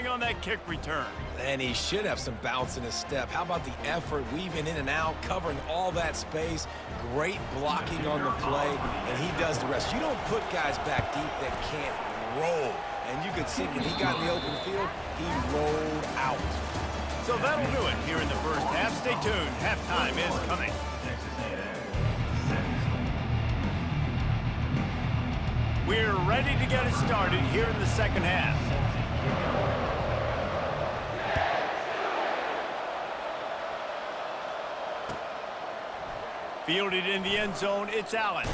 going on that kick return. And he should have some bounce in his step. How about the effort, weaving in and out, covering all that space, great blocking on the play, and he does the rest. You don't put guys back deep that can't roll. And you could see when he got in the open field, he rolled out. So that'll do it here in the first half. Stay tuned. Halftime is coming. We're ready to get it started here in the second half. Fielded in the end zone, it's Allen.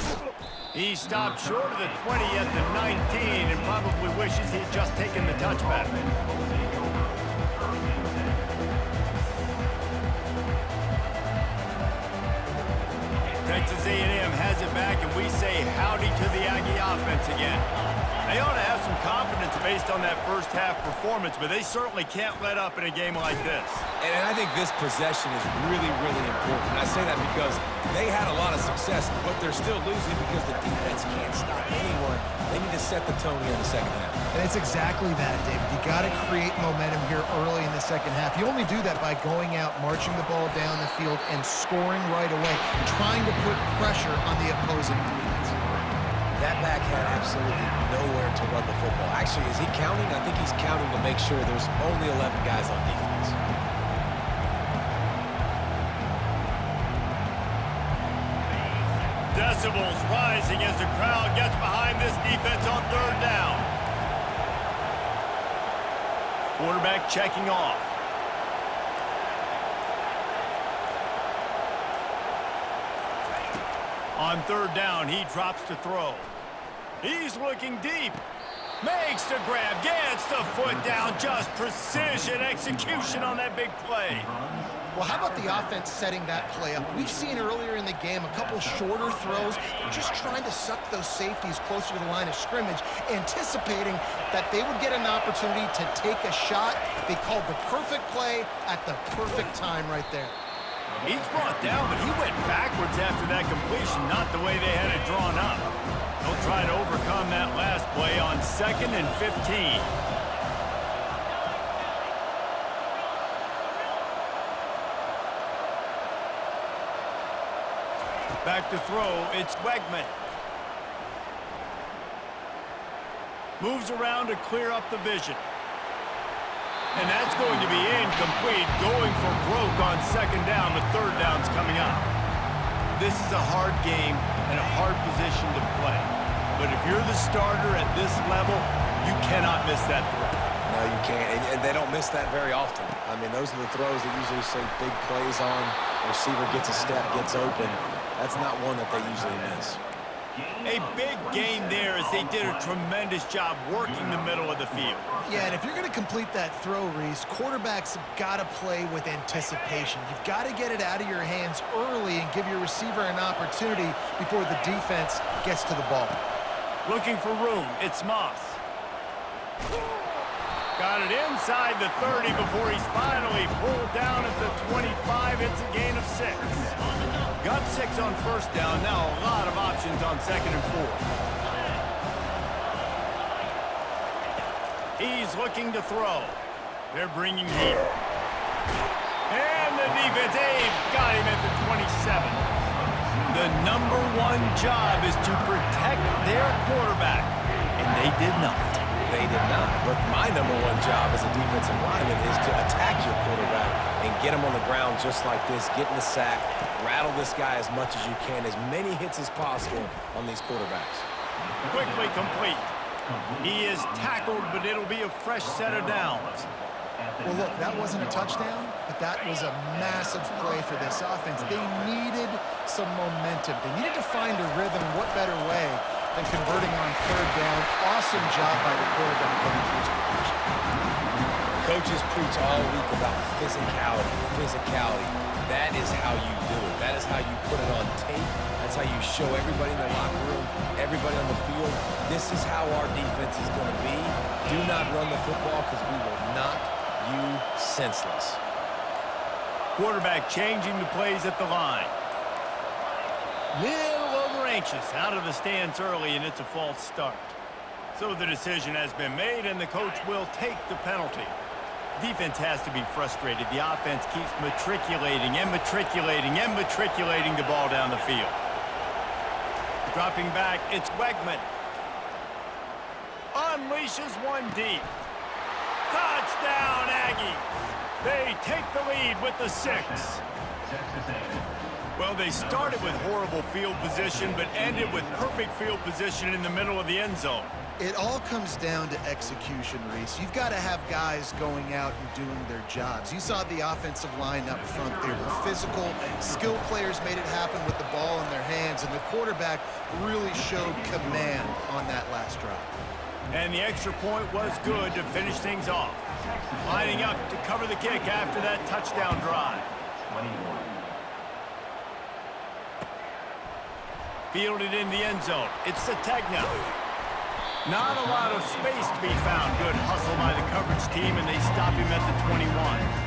He stopped short of the 20 at the 19 and probably wishes he'd just taken the touchback. Texas A&M has it back, and we say howdy to the Aggie offense again. They ought to have some confidence based on that first half performance, but they certainly can't let up in a game like this. And I think this possession is really, really important. And I say that because they had a lot of success, but they're still losing because the defense can't stop anyone. They need to set the tone here in the second half. And it's exactly that, David. You got to create momentum here early in the second half. You only do that by going out, marching the ball down the field, and scoring right away, trying to put pressure on the opposing defense. That back had absolutely nowhere to run the football. Actually, is he counting? I think he's counting to make sure there's only 11 guys on defense. Decibels rising as the crowd gets behind this defense on third down. Quarterback checking off. On third down, he drops to throw. He's looking deep. Makes the grab, gets the foot down. Just precision execution on that big play. Well, how about the offense setting that play up? We've seen earlier in the game a couple shorter throws, just trying to suck those safeties closer to the line of scrimmage, anticipating that they would get an opportunity to take a shot. They called the perfect play at the perfect time right there. He's brought down, but he went backwards after that completion, not the way they had it drawn up. They'll try to overcome that last play on 2nd and 15. Back to throw, it's Wegman. Moves around to clear up the vision. And that's going to be incomplete, going for broke on 2nd down, but 3rd down's coming up. This is a hard game and a hard position to play. But if you're the starter at this level, you cannot miss that throw. No, you can't, and they don't miss that very often. I mean, those are the throws that usually say big plays on. The receiver gets a step, gets open. That's not one that they usually miss. A big gain there as they did a tremendous job working the middle of the field. Yeah, and if you're going to complete that throw, Reese, quarterbacks have got to play with anticipation. You've got to get it out of your hands early and give your receiver an opportunity before the defense gets to the ball. Looking for room, it's Moss. Got it inside the 30 before he's finally pulled down at the 25. It's a gain of 6. Got 6 on 1st down. Now a lot of options on 2nd and 4. He's looking to throw. They're bringing heat. And the defense, got him at the 27. The #1 job is to protect their quarterback, and they did not. They did not. But my #1 job as a defensive lineman is to attack your quarterback and get him on the ground just like this, get in the sack, rattle this guy as much as you can, as many hits as possible on these quarterbacks. Quickly complete. He is tackled, but it'll be a fresh set of downs. Well, look, that wasn't a touchdown, but that was a massive play for this offense. They needed some momentum. They needed to find a rhythm. What better way than converting on 3rd down? Awesome job by the quarterback getting through his position. Coaches preach all week about physicality. That is how you do it. That is how you put it on tape. That's how you show everybody in the locker room, everybody on the field. This is how our defense is going to be. Do not run the football because we will knock you senseless. Quarterback changing the plays at the line. Little over anxious out of the stance early, and it's a false start. So the decision has been made, and the coach will take the penalty. Defense has to be frustrated. The offense keeps matriculating and matriculating and matriculating the ball down the field. Dropping back, it's Wegman. Unleashes one deep. Touchdown, Aggies! They take the lead with the 6. Well, they started with horrible field position, but ended with perfect field position in the middle of the end zone. It all comes down to execution, Reese. You've got to have guys going out and doing their jobs. You saw the offensive line up front. They were physical. Skilled players made it happen with the ball in their hands, and the quarterback really showed command on that last drive. And the extra point was good to finish things off. Lining up to cover the kick after that touchdown drive. Fielded in the end zone. It's Sategna. Not a lot of space to be found. Good hustle by the coverage team, and they stop him at the 21.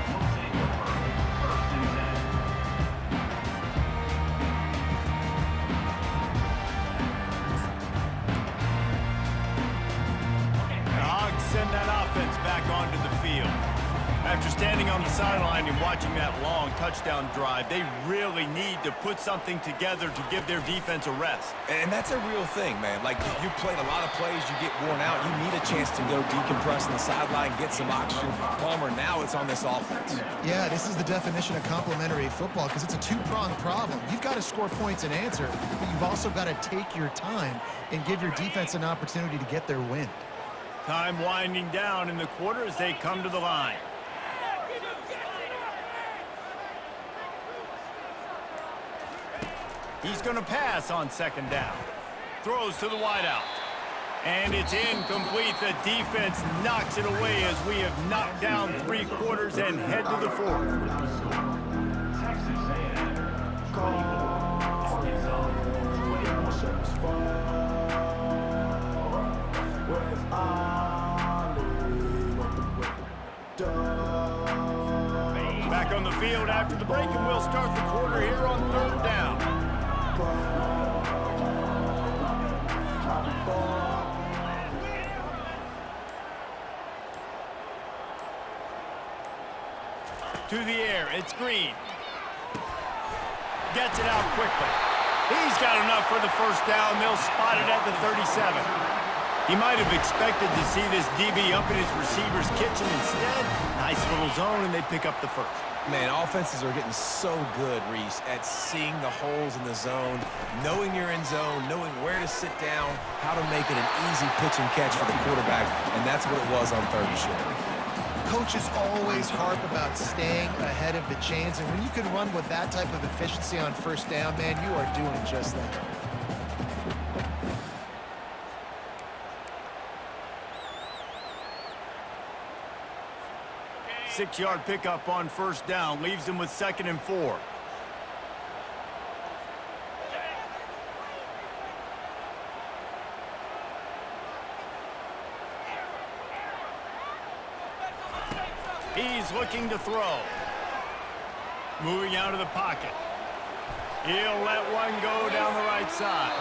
Send that offense back onto the field. After standing on the sideline and watching that long touchdown drive, they really need to put something together to give their defense a rest. And that's a real thing, man. Like, you played a lot of plays, you get worn out, you need a chance to go decompress on the sideline, get some oxygen. Palmer, now it's on this offense. Yeah, this is the definition of complementary football because it's a two-pronged problem. You've got to score points and answer, but you've also got to take your time and give your defense an opportunity to get their wind. Time winding down in the quarter as they come to the line. He's going to pass on second down. Throws to the wideout. And it's incomplete. The defense knocks it away as we have knocked down 3 quarters and head to the 4th. Back on the field after the break, and we'll start the quarter here on 3rd down. To the air, it's Green. Gets it out quickly. He's got enough for the 1st down. They'll spot it at the 37. He might have expected to see this DB up in his receiver's kitchen. Instead, nice little zone, and they pick up the 1st. Man, offenses are getting so good, Reese, at seeing the holes in the zone, knowing you're in zone, knowing where to sit down, how to make it an easy pitch and catch for the quarterback, and that's what it was on 3rd and short. Coaches always harp about staying ahead of the chains, and when you can run with that type of efficiency on 1st down, man, you are doing just that. Six-yard pickup on 1st down leaves them with 2nd and 4. He's looking to throw. Moving out of the pocket. He'll let one go down the right side.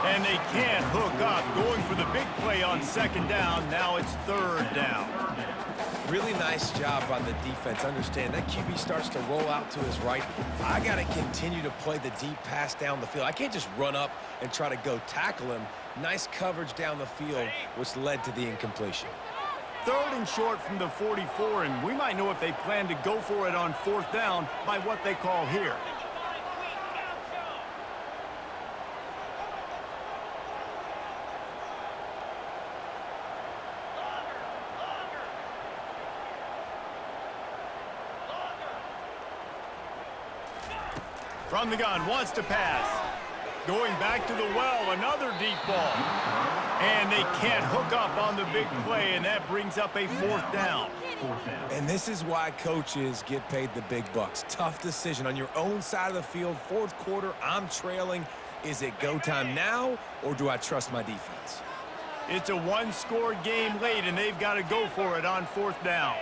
And they can't hook up. Going for the big play on 2nd down. Now it's 3rd down. Really nice job by the defense. Understand that QB starts to roll out to his right. I got to continue to play the deep pass down the field. I can't just run up and try to go tackle him. Nice coverage down the field, which led to the incompletion. 3rd and short from the 44, and we might know if they plan to go for it on 4th down by what they call here. From the gun, wants to pass. Going back to the well, another deep ball. And they can't hook up on the big play, and that brings up a 4th down. And this is why coaches get paid the big bucks. Tough decision on your own side of the field. 4th quarter, I'm trailing. Is it go time now, or do I trust my defense? It's a 1-score game late, and they've got to go for it on 4th down.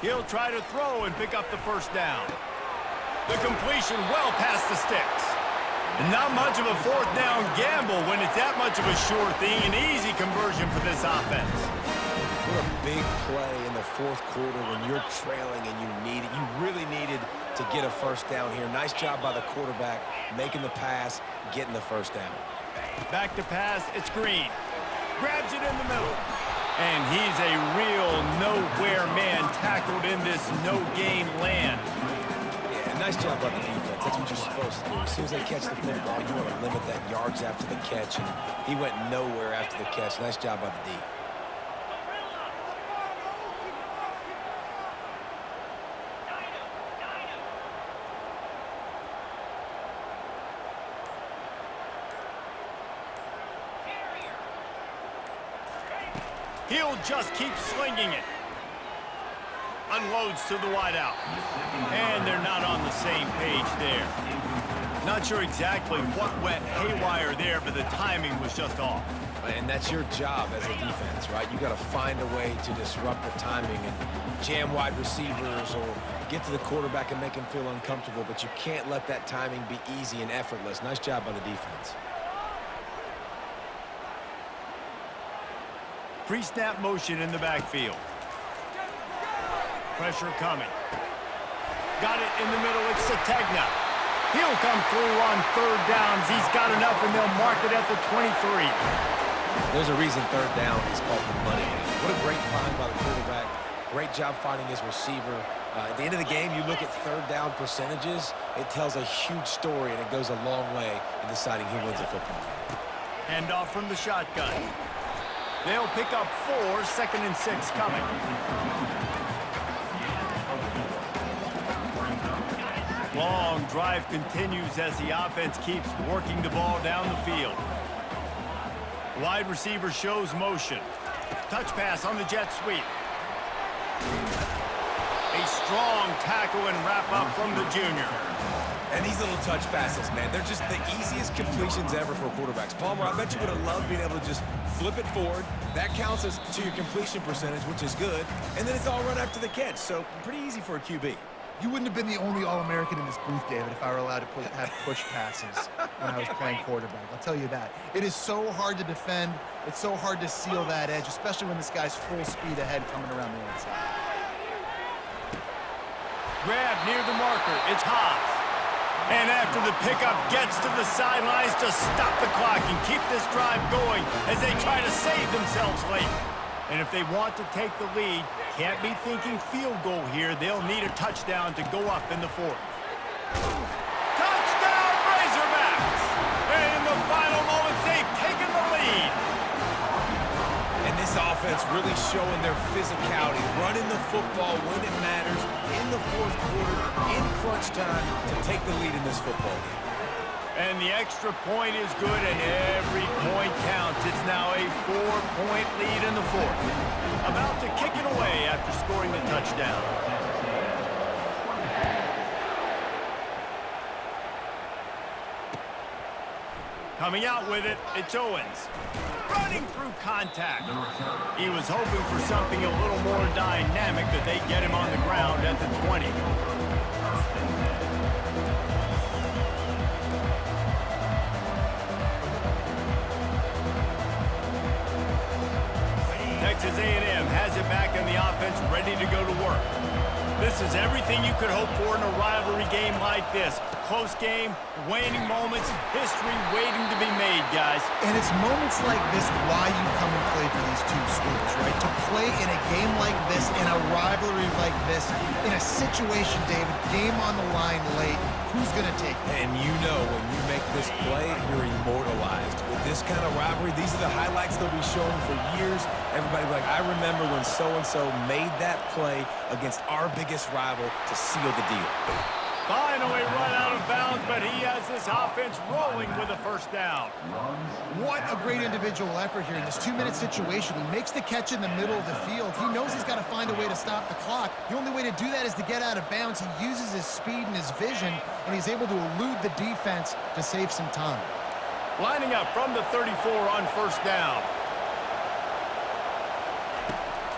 He'll try to throw and pick up the 1st down. The completion well past the sticks. And not much of a fourth down gamble when it's that much of a sure thing. An easy conversion for this offense. What a big play in the fourth quarter when you're trailing and you really needed to get a first down here. Nice job by the quarterback making the pass, getting the first down. Back to pass, it's Green. Grabs it in the middle. And he's a real nowhere man tackled in this no-gain land. Yeah, nice job by the defense. That's what you're supposed to do. As soon as they catch the football, you want to limit that yards after the catch, and he went nowhere after the catch. Nice job by the D. He'll just keep slinging it. Unloads to the wideout. And they're not on the same page there. Not sure exactly what went haywire there, but the timing was just off. And that's your job as a defense, right? You got to find a way to disrupt the timing and jam wide receivers or get to the quarterback and make him feel uncomfortable, but you can't let that timing be easy and effortless. Nice job by the defense. Pre-snap motion in the backfield. Pressure coming. Got it in the middle. It's Sategna. He'll come through on third downs. He's got enough, and they'll mark it at the 23. There's a reason third down is called the money game. What a great find by the quarterback. Great job finding his receiver. At the end of the game, you look at third down percentages. It tells a huge story, and it goes a long way in deciding who wins a football game. Handoff from the shotgun. They'll pick up 4, 2nd and 6 coming. Long drive continues as the offense keeps working the ball down the field. Wide receiver shows motion. Touch pass on the jet sweep. A strong tackle and wrap up from the junior. And these little touch passes, man, they're just the easiest completions ever for quarterbacks. Palmer, I bet you would have loved being able to just flip it forward. That counts as to your completion percentage, which is good. And then it's all run after the catch, so pretty easy for a QB. You wouldn't have been the only All-American in this booth, David, if I were allowed to have push passes when I was playing quarterback. I'll tell you that. It is so hard to defend. It's so hard to seal that edge, especially when this guy's full speed ahead coming around the inside. Grab near the marker. It's Haas. And after the pickup gets to the sidelines to stop the clock and keep this drive going as they try to save themselves late. And if they want to take the lead, can't be thinking field goal here. They'll need a touchdown to go up in the fourth. Touchdown, Razorbacks! And in the final moments, they've taken the lead. And this offense really showing their physicality, running the football when it matters, in the fourth quarter, in crunch time, to take the lead in this football game. And the extra point is good, and every point counts. It's now a 4-point lead in the fourth. About to kick it away after scoring the touchdown. Coming out with it, it's Owens. Running through contact. He was hoping for something a little more dynamic, but they get him on the ground at the 20. Texas A&M has it back in the offense, ready to go to work. This is everything you could hope for in a rivalry game like this. Close game, waning moments, history waiting to be made, guys. And it's moments like this why you come and play for these two schools, right? To play in a game like this, in a rivalry like this, in a situation, David, game on the line late, who's going to take it? And you know when you make this play, you're immortalized. With this kind of rivalry, these are the highlights they'll be showing for years. Everybody will be like, I remember when so-and-so made that play against our biggest rival to seal the deal. Finally run out of bounds, but he has this offense rolling with a first down. What a great individual effort here in this 2-minute situation. He makes the catch in the middle of the field. He knows he's got to find a way to stop the clock. The only way to do that is to get out of bounds. He uses his speed and his vision, and he's able to elude the defense to save some time. Lining up from the 34 on first down.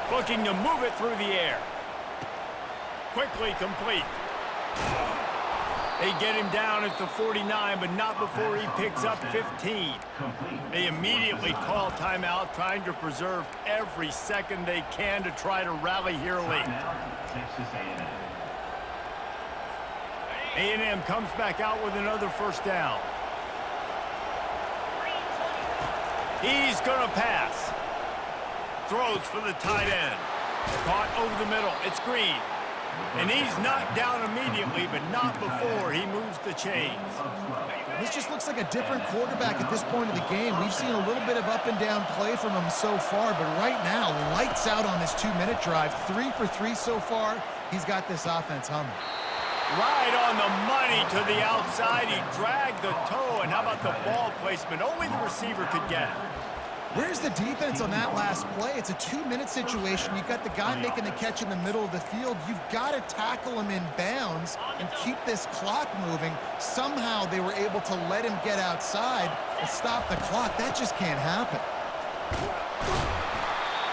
Looking to move it through the air. Quickly complete. They get him down at the 49, but not before he picks up 15. They immediately call timeout, trying to preserve every second they can to try to rally here late. A&M comes back out with another first down. He's going to pass. Throws for the tight end. Caught over the middle. It's Green. And he's knocked down immediately, but not before he moves the chains. This just looks like a different quarterback at this point of the game. We've seen a little bit of up and down play from him so far, but right now, lights out on this 2-minute drive. 3 for 3 so far. He's got this offense humming. Right on the money to the outside. He dragged the toe, and how about the ball placement? Only the receiver could get it. Where's the defense on that last play? It's a 2-minute situation. You've got the guy making the catch in the middle of the field. You've got to tackle him in bounds and keep this clock moving. Somehow they were able to let him get outside and stop the clock. That just can't happen.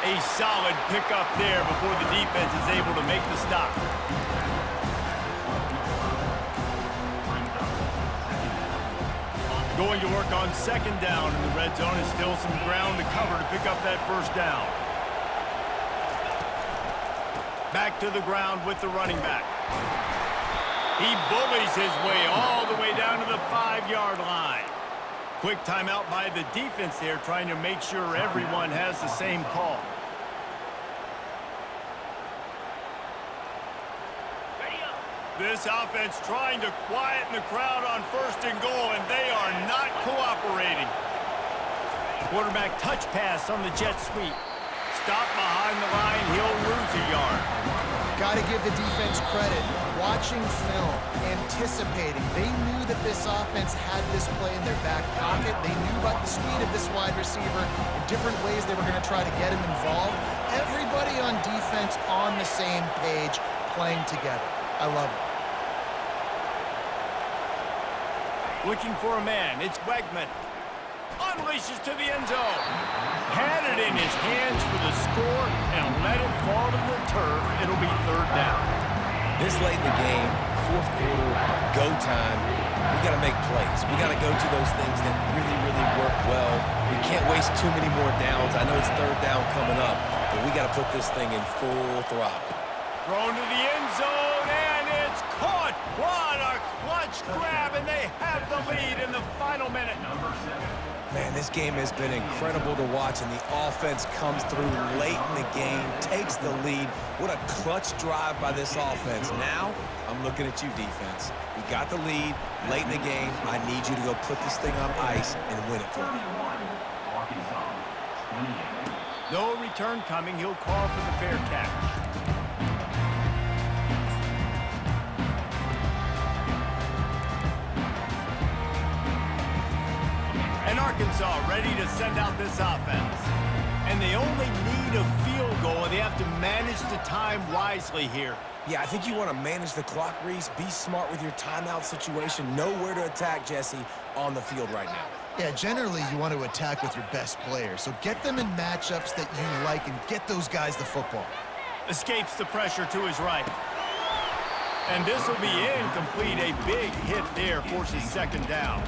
A solid pickup there before the defense is able to make the stop. Going to work on second down in the red zone. Is still some ground to cover to pick up that first down. Back to the ground with the running back. He bullies his way all the way down to the 5-yard line. Quick timeout by the defense there, trying to make sure everyone has the same call. This offense trying to quieten the crowd on first and goal, and they are not cooperating. Quarterback touch pass on the jet sweep. Stop behind the line, he'll lose a yard. Got to give the defense credit. Watching film, anticipating. They knew that this offense had this play in their back pocket. They knew about the speed of this wide receiver and different ways they were going to try to get him involved. Everybody on defense on the same page, playing together. I love it. Looking for a man. It's Wegman. Unleashes to the end zone. Had it in his hands for the score and let it fall to the turf. It'll be third down. This late in the game, fourth quarter, go time, we got to make plays. We got to go to those things that really, really work well. We can't waste too many more downs. I know it's third down coming up, but we got to put this thing in full throttle. Thrown to the end zone, and it's caught. What a clutch grab, and they have the lead in the final minute. Man, this game has been incredible to watch, and the offense comes through late in the game, takes the lead. What a clutch drive by this offense. Now, I'm looking at you, defense. We got the lead late in the game. I need you to go put this thing on ice and win it for me. No return coming. He'll call for the fair catch. And Arkansas ready to send out this offense. And they only need a field goal, and they have to manage the time wisely here. Yeah, I think you want to manage the clock, Reese. Be smart with your timeout situation. Know where to attack, Jesse, on the field right now. Yeah, generally you want to attack with your best players. So get them in matchups that you like and get those guys the football. Escapes the pressure to his right. And this will be incomplete. A big hit there forces second down.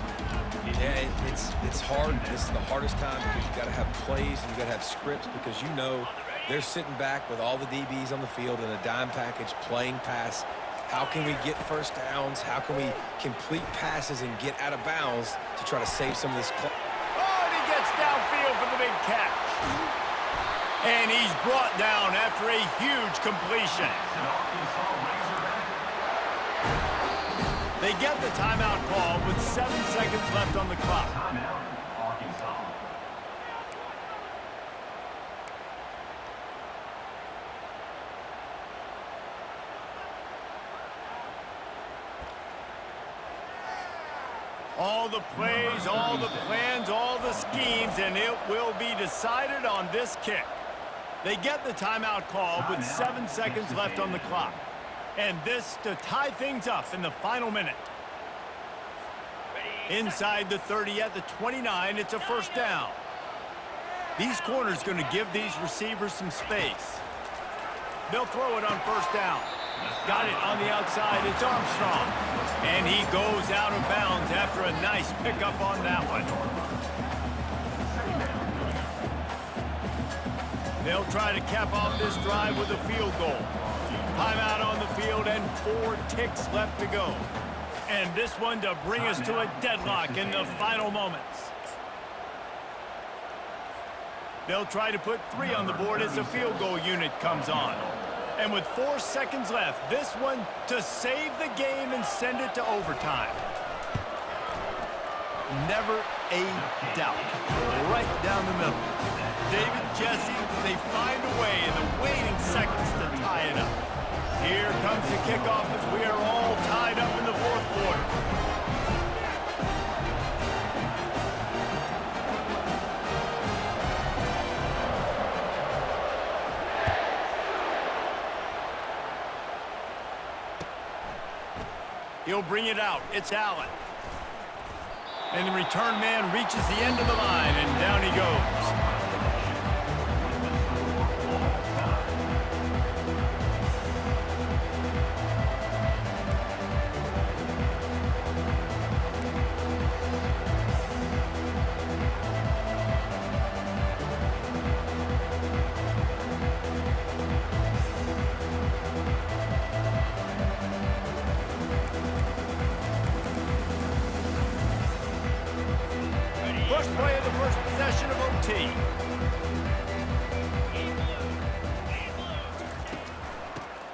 Yeah, it's hard. This is the hardest time because you got to have plays and you got to have scripts because you know they're sitting back with all the DBs on the field in a dime package playing pass. How can we get first downs? How can we complete passes and get out of bounds to try to save some of this clock? Oh, and he gets downfield for the big catch. And he's brought down after a huge completion. They get the timeout call with 7 seconds left on the clock. All the plays, all the plans, all the schemes, and it will be decided on this kick. They get the timeout call with 7 seconds left on the clock. And this to tie things up in the final minute. Inside the 30 at the 29, it's a first down. These corners going to give these receivers some space. They'll throw it on first down. Got it on the outside. It's Armstrong. And he goes out of bounds after a nice pickup on that one. They'll try to cap off this drive with a field goal. Timeout on the field and 4 ticks left to go. And this one to bring us to a deadlock in the final moments. They'll try to put 3 on the board as the field goal unit comes on. And with 4 seconds left, this one to save the game and send it to overtime. Never a doubt. Right down the middle. David, Jesse, they find a way in the waning seconds to tie it up. Here comes the kickoff as we are all tied up in the 4th quarter. He'll bring it out. It's Allen. And the return man reaches the end of the line, and down he goes. First play of the first possession of OT.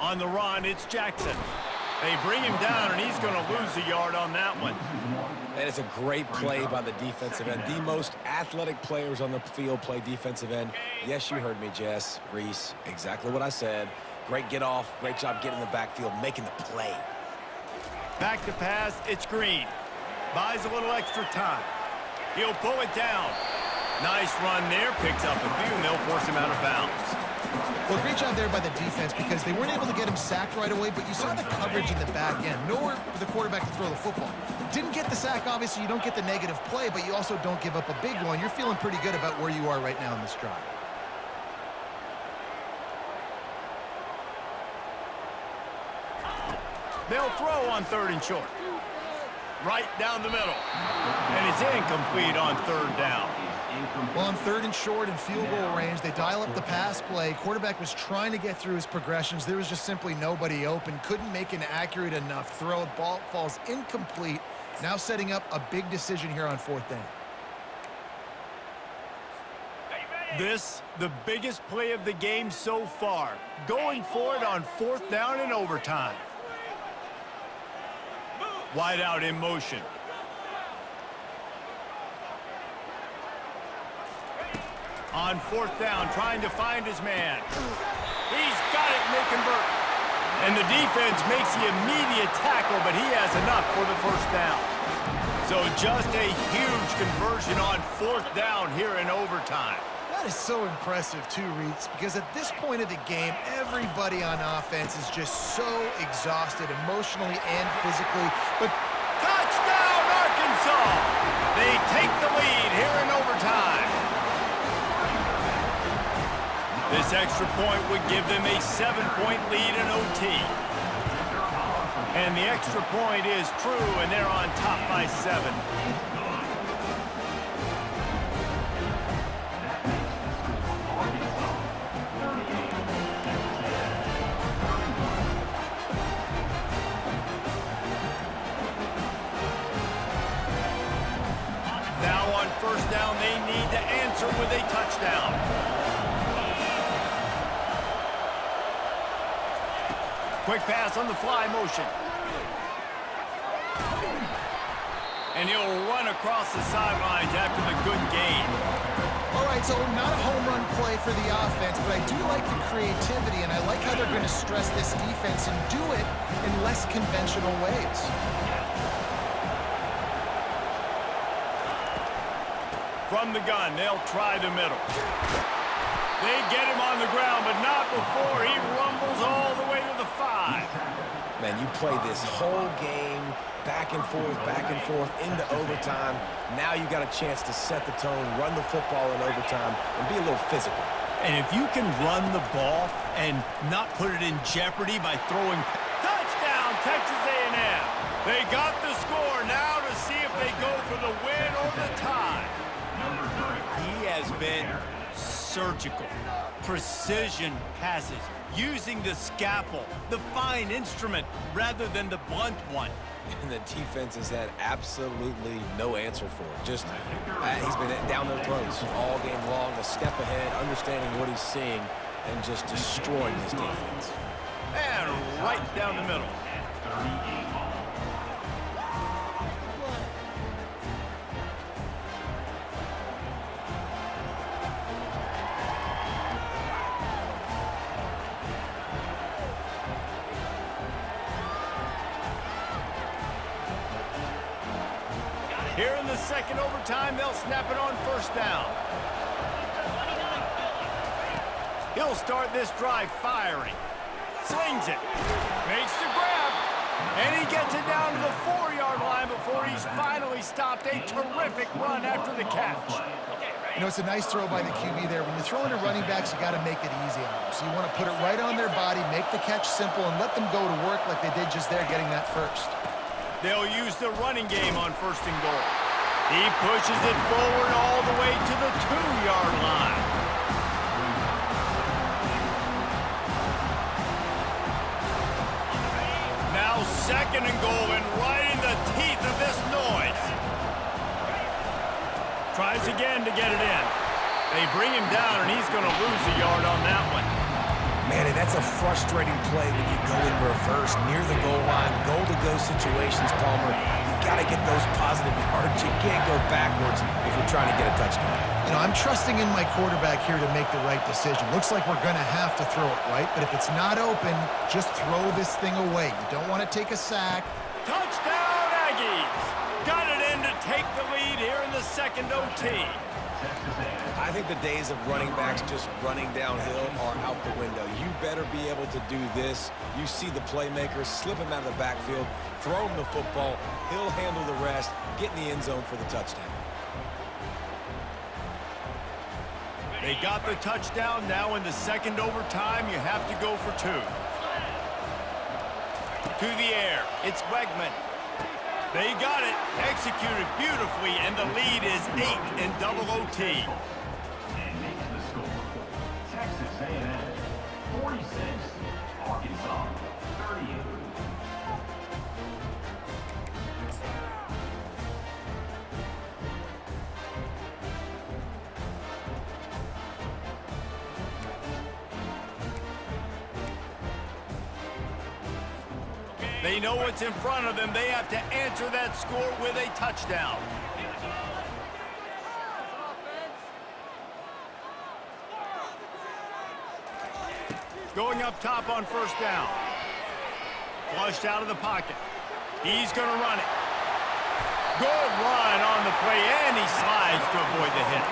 On the run, it's Jackson. They bring him down, and he's going to lose a yard on that one. And it's a great play by the defensive end. The most athletic players on the field play defensive end. Yes, you heard me, Jess, Reese. Exactly what I said. Great get off. Great job getting in the backfield, making the play. Back to pass, it's Green. Buys a little extra time. He'll pull it down. Nice run there. Picks up a few, and they'll force him out of bounds. Well, great job there by the defense because they weren't able to get him sacked right away, but you saw the coverage in the back end. Nowhere for the quarterback to throw the football. Didn't get the sack, obviously. You don't get the negative play, but you also don't give up a big one. You're feeling pretty good about where you are right now in this drive. They'll throw on 3rd and short. Right down the middle. And it's incomplete on 3rd down. Well, on 3rd and short and field goal range, they dial up the pass play. Quarterback was trying to get through his progressions. There was just simply nobody open. Couldn't make an accurate enough throw. Ball falls incomplete. Now setting up a big decision here on 4th down. This, the biggest play of the game so far. Going for it on 4th down in overtime. Wide out in motion. On 4th down, trying to find his man. He's got it, and they convert. And the defense makes the immediate tackle, but he has enough for the 1st down. So just a huge conversion on 4th down here in overtime. That is so impressive, too, Reeds, because at this point of the game, everybody on offense is just so exhausted emotionally and physically. But touchdown, Arkansas! They take the lead here in overtime. This extra point would give them a 7-point lead in OT. And the extra point is true, and they're on top by 7. Now on 1st down, they need to answer with a touchdown. Quick pass on the fly motion. And he'll run across the sidelines after the good gain. all right, so not a home run play for the offense, but I do like the creativity, and I like how they're going to stress this defense and do it in less conventional ways. From the gun, they'll try the middle. They get him on the ground, but not before he rumbles all the way to the 5. Man, you play this whole game back and forth into overtime. Now you got a chance to set the tone, run the football in overtime, and be a little physical. And if you can run the ball and not put it in jeopardy by throwing... Touchdown, Texas A&M. They got the score now to see if they go for the win or the tie. He has been surgical, precision passes, using the scalpel, the fine instrument, rather than the blunt one. And the defense has had absolutely no answer for it. Just, he's been down their throats all game long, a step ahead, understanding what he's seeing, and just destroying this defense. And right down the middle. Here in the second overtime, they'll snap it on first down. He'll start this drive firing. Slings it. Makes the grab. And he gets it down to the 4-yard line before he's finally stopped. A terrific run after the catch. You know, it's a nice throw by the QB there. When you're throwing to running backs, you got to make it easy on them. So you want to put it right on their body, make the catch simple, and let them go to work like they did just there, getting that first. They'll use the running game on first and goal. He pushes it forward all the way to the 2-yard line. Now second and goal, and right in the teeth of this noise. Tries again to get it in. They bring him down, and he's going to lose a yard on that one. Man, and that's a frustrating play when you go in reverse near the goal line, goal-to-go situations, Palmer. You got to get those positive yards. You can't go backwards if you're trying to get a touchdown. You know, I'm trusting in my quarterback here to make the right decision. Looks like we're going to have to throw it, right? But if it's not open, just throw this thing away. You don't want to take a sack. Touchdown, Aggies! Got it in to take the lead here in the second OT. I think the days of running backs just running downhill are out the window. You better be able to do this. You see the playmakers, slip him out of the backfield, throw him the football, he'll handle the rest, get in the end zone for the touchdown. They got the touchdown. Now in the second overtime, you have to go for 2. To the air, it's Wegman. They got it, executed beautifully, and the lead is 8 in double OT. And makes the score. Texas A&M 46, Arkansas 38. They know what's in front of them. They have to answer that score with a touchdown. Going up top on first down. Flushed out of the pocket. He's going to run it. Good run on the play, and he slides to avoid the hit.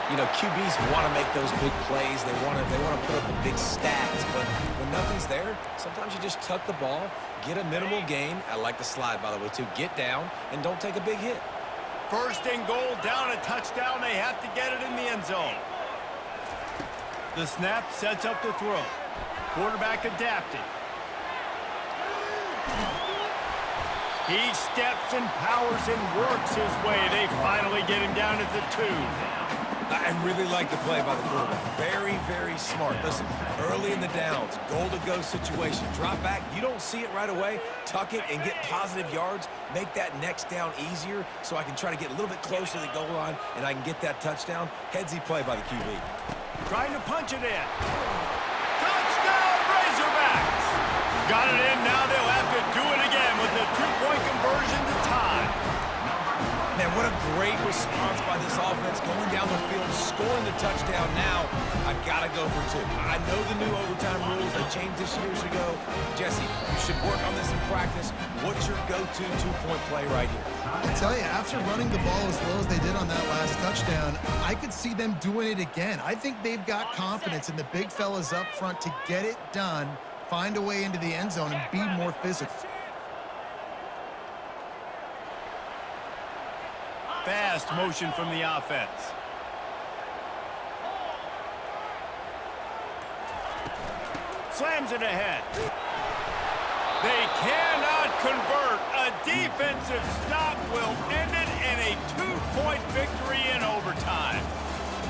You know, QBs want to make those big plays. They want to put up the big stats, but when nothing's there, sometimes you just tuck the ball, get a minimal gain. I like the slide, by the way, too. Get down and don't take a big hit. First and goal, down a touchdown. They have to get it in the end zone. The snap sets up the throw. Quarterback adapted. He steps and powers and works his way. They finally get him down at the 2. I really like the play by the quarterback. Very, very smart. Listen, early in the downs, goal-to-go situation. Drop back, you don't see it right away. Tuck it and get positive yards. Make that next down easier so I can try to get a little bit closer to the goal line and I can get that touchdown. Headsy play by the QB. Trying to punch it in. Touchdown, Razorbacks! Got it in, now they'll have to do it again with the 2-point conversion to tie. Man, what a great response by this offense, going down the field, scoring the touchdown. Now, I gotta go for 2. I know the new overtime rules, they changed this years ago. Jesse, you should work on this in practice. What's your go-to 2-point play right here? I tell you, after running the ball as well as they did on that last touchdown, I could see them doing it again. I think they've got confidence in the big fellas up front to get it done, find a way into the end zone, and be more physical. Fast motion from the offense. Slams it ahead. They cannot convert. A defensive stop will end it in a 2-point victory in overtime.